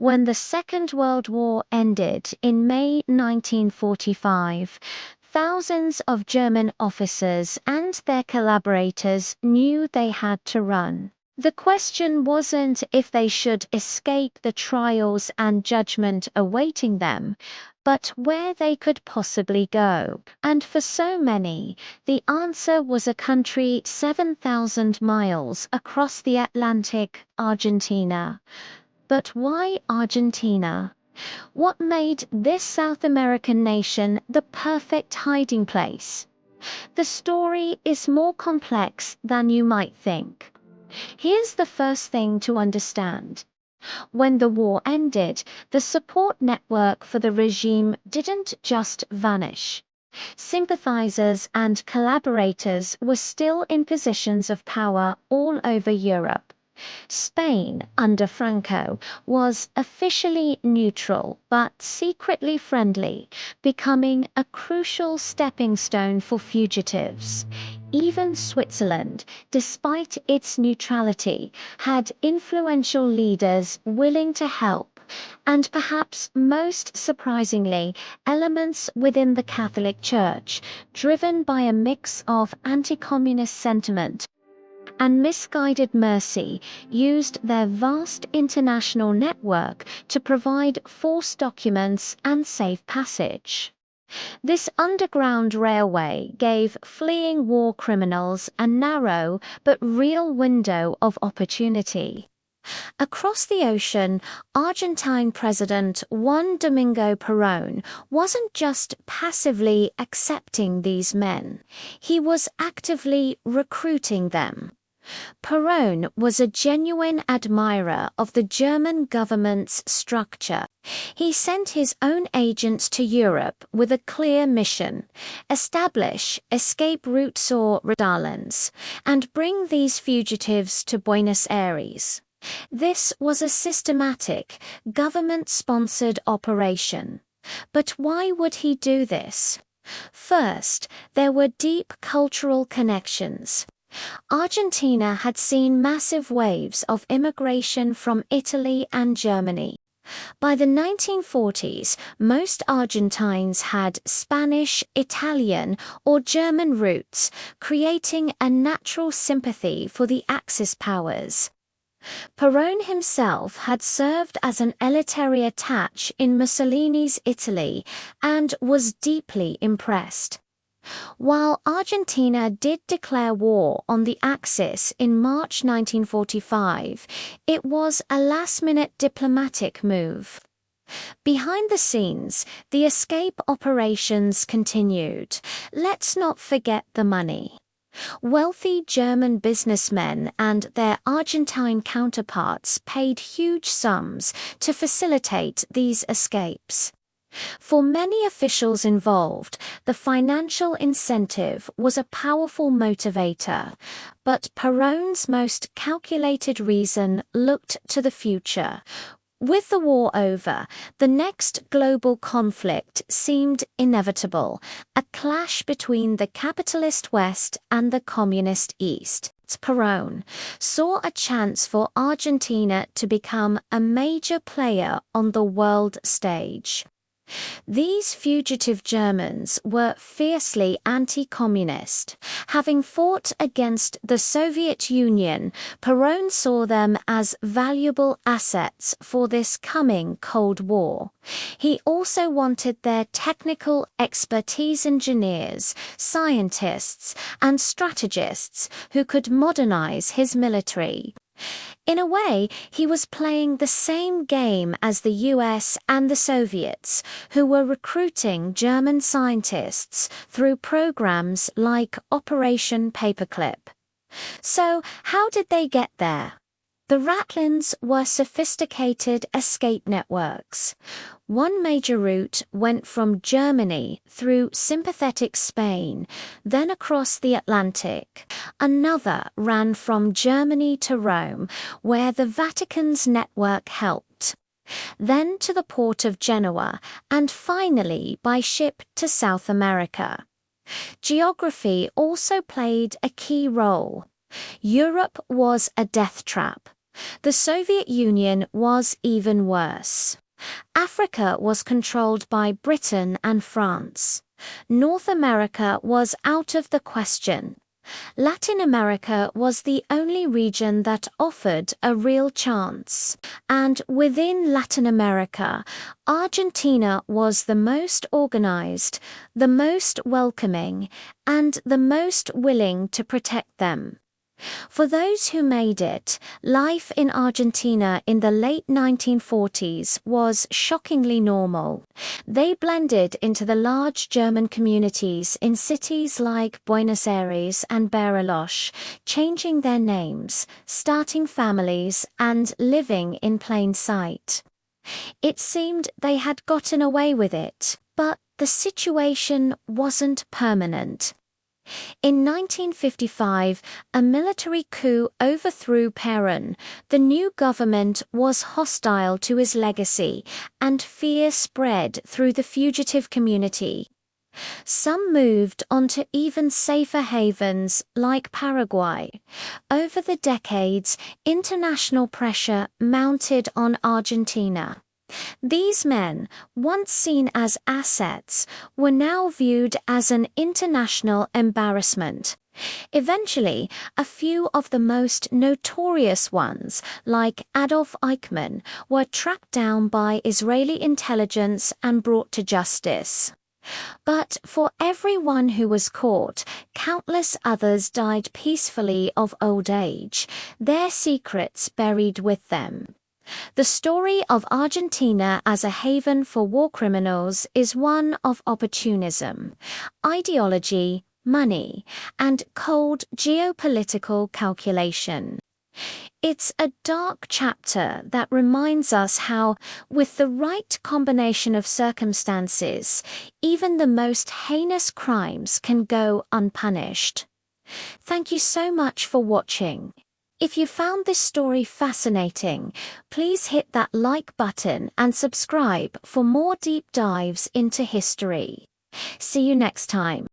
When the Second World War ended in May 1945, thousands of German officers and their collaborators knew they had to run. The question wasn't if they should escape the trials and judgment awaiting them, but where they could possibly go. And for so many, the answer was a country 7,000 miles across the Atlantic, Argentina. But why Argentina? What made this South American nation the perfect hiding place? The story is more complex than you might think. Here's the first thing to understand. When the war ended, the support network for the regime didn't just vanish. Sympathizers and collaborators were still in positions of power all over Europe. Spain, under Franco, was officially neutral but secretly friendly, becoming a crucial stepping stone for fugitives. Even Switzerland, despite its neutrality, had influential leaders willing to help, and perhaps most surprisingly, elements within the Catholic Church, driven by a mix of anti-communist sentiment and misguided mercy, used their vast international network to provide false documents and safe passage. This underground railway gave fleeing war criminals a narrow but real window of opportunity. Across the ocean, Argentine President Juan Domingo Perón wasn't just passively accepting these men, he was actively recruiting them. Perón was a genuine admirer of the German government's structure. He sent his own agents to Europe with a clear mission: establish escape routes or radalines, and bring these fugitives to Buenos Aires. This was a systematic, government-sponsored operation. But why would he do this? First, there were deep cultural connections. Argentina had seen massive waves of immigration from Italy and Germany. By the 1940s, most Argentines had Spanish, Italian, or German roots, creating a natural sympathy for the Axis powers. Perón himself had served as an elitary attaché in Mussolini's Italy and was deeply impressed. While Argentina did declare war on the Axis in March 1945, it was a last-minute diplomatic move. Behind the scenes, the escape operations continued. Let's not forget the money. Wealthy German businessmen and their Argentine counterparts paid huge sums to facilitate these escapes. For many officials involved, the financial incentive was a powerful motivator, but Perón's most calculated reason looked to the future. With the war over, the next global conflict seemed inevitable, a clash between the capitalist West and the communist East. Perón saw a chance for Argentina to become a major player on the world stage. These fugitive Germans were fiercely anti-communist. Having fought against the Soviet Union, Perón saw them as valuable assets for this coming Cold War. He also wanted their technical expertise: engineers, scientists, and strategists who could modernize his military. In a way, he was playing the same game as the US and the Soviets, who were recruiting German scientists through programs like Operation Paperclip. So, how did they get there? The Ratlines were sophisticated escape networks. One major route went from Germany through sympathetic Spain, then across the Atlantic. Another ran from Germany to Rome, where the Vatican's network helped. Then to the port of Genoa, and finally by ship to South America. Geography also played a key role. Europe was a death trap. The Soviet Union was even worse. Africa was controlled by Britain and France. North America was out of the question. Latin America was the only region that offered a real chance. And within Latin America, Argentina was the most organized, the most welcoming, and the most willing to protect them. For those who made it, life in Argentina in the late 1940s was shockingly normal. They blended into the large German communities in cities like Buenos Aires and Bariloche, changing their names, starting families, and living in plain sight. It seemed they had gotten away with it, but the situation wasn't permanent. In 1955, a military coup overthrew Perón. The new government was hostile to his legacy, and fear spread through the fugitive community. Some moved onto even safer havens like Paraguay. Over the decades, international pressure mounted on Argentina. These men, once seen as assets, were now viewed as an international embarrassment. Eventually, a few of the most notorious ones, like Adolf Eichmann, were tracked down by Israeli intelligence and brought to justice. But for everyone who was caught, countless others died peacefully of old age, their secrets buried with them. The story of Argentina as a haven for war criminals is one of opportunism, ideology, money, and cold geopolitical calculation. It's a dark chapter that reminds us how, with the right combination of circumstances, even the most heinous crimes can go unpunished. Thank you so much for watching. If you found this story fascinating, please hit that like button and subscribe for more deep dives into history. See you next time.